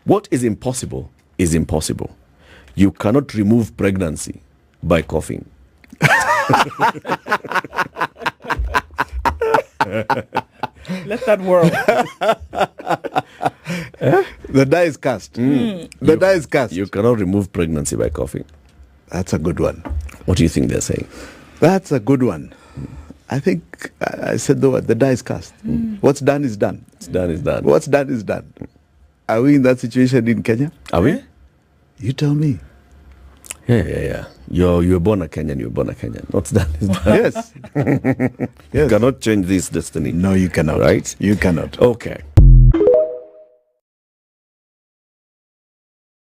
What is impossible is impossible. You cannot remove pregnancy by coughing. Let that world. The die is cast. The die is cast. You cannot remove pregnancy by coughing. That's a good one. What do you think they're saying? That's a good one. I think I said the word, the die is cast. What's done is done. It's done is done. What's done is done. Are we in that situation in Kenya? Are we? You tell me. Yeah. You're born a Kenyan, you're born a Kenyan. What's done is done. Yes. You cannot change this destiny. No, you cannot. Right? You cannot. Okay.